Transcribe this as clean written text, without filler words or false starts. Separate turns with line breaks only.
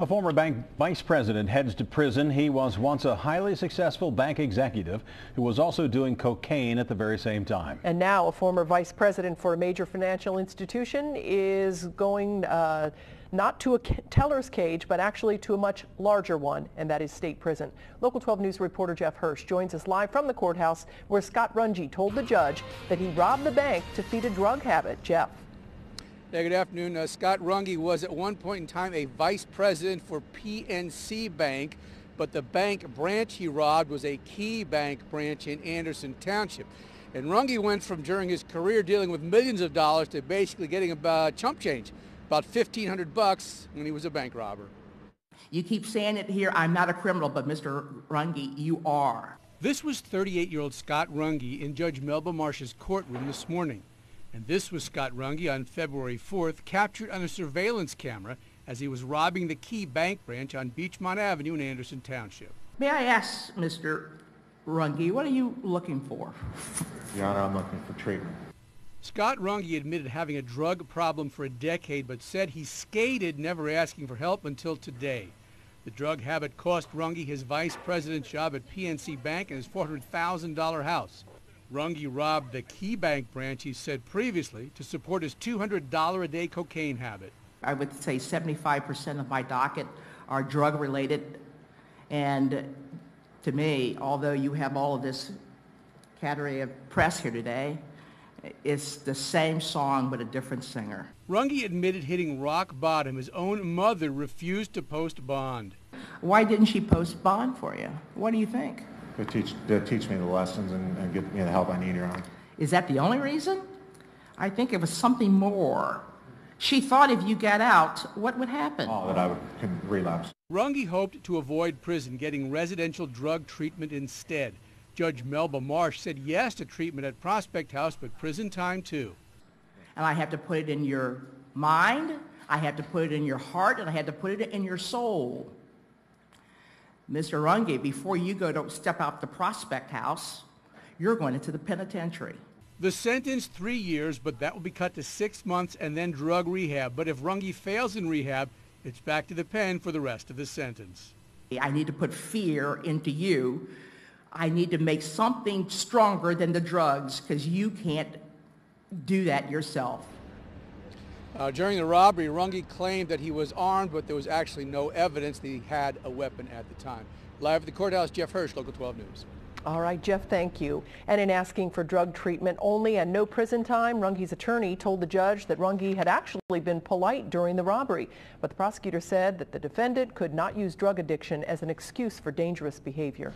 A former bank vice president heads to prison. He was once a highly successful bank executive who was also doing cocaine at the very same time.
And now a former vice president for a major financial institution is going not to a teller's cage, but actually to a much larger one, and that is state prison. Local 12 News reporter Jeff Hirsh joins us live from the courthouse where Scott Runge told the judge that he robbed the bank to feed a drug habit. Jeff.
Yeah, good afternoon. Scott Runge was at one point in time a vice president for PNC Bank, but the bank branch he robbed was a Key Bank branch in Anderson Township. And Runge went from, during his career, dealing with millions of dollars to basically getting about chump change, about $1,500 when he was a bank robber.
You keep saying it here, I'm not a criminal, but Mr. Runge, you are.
This was 38-year-old Scott Runge in Judge Melba Marsh's courtroom this morning. And this was Scott Runge on February 4th, captured on a surveillance camera as he was robbing the Key Bank branch on Beechmont Avenue in Anderson Township.
May I ask, Mr. Runge, what are you looking for?
Your Honor, I'm looking for treatment.
Scott Runge admitted having a drug problem for a decade, but said he skated, never asking for help until today. The drug habit cost Runge his vice president's job at PNC Bank and his $400,000 house. Runge robbed the Key Bank branch, he said previously, to support his $200 a day cocaine habit.
I would say 75% of my docket are drug related. And to me, although you have all of this category of press here today, it's the same song but a different singer.
Runge admitted hitting rock bottom. His own mother refused to post bond.
Why didn't she post bond for you? What do you think?
To teach me the lessons and get me the help I need, Your Honor.
Is that the only reason? I think it was something more. She thought if you got out, what would happen?
Oh, that I would relapse.
Runge hoped to avoid prison, getting residential drug treatment instead. Judge Melba Marsh said yes to treatment at Prospect House, but prison time too.
And I have to put it in your mind, I had to put it in your heart, and I had to put it in your soul. Mr. Runge, before you go to step out the Prospect House, you're going into the penitentiary.
The sentence 3 years, but that will be cut to 6 months and then drug rehab. But if Runge fails in rehab, it's back to the pen for the rest of the sentence.
I need to put fear into you. I need to make something stronger than the drugs because you can't do that yourself.
During the robbery, Runge claimed that he was armed, but there was actually no evidence that he had a weapon at the time. Live at the courthouse, Jeff Hirsh, Local 12 News.
All right, Jeff, thank you. And in asking for drug treatment only and no prison time, Runge's attorney told the judge that Runge had actually been polite during the robbery. But the prosecutor said that the defendant could not use drug addiction as an excuse for dangerous behavior.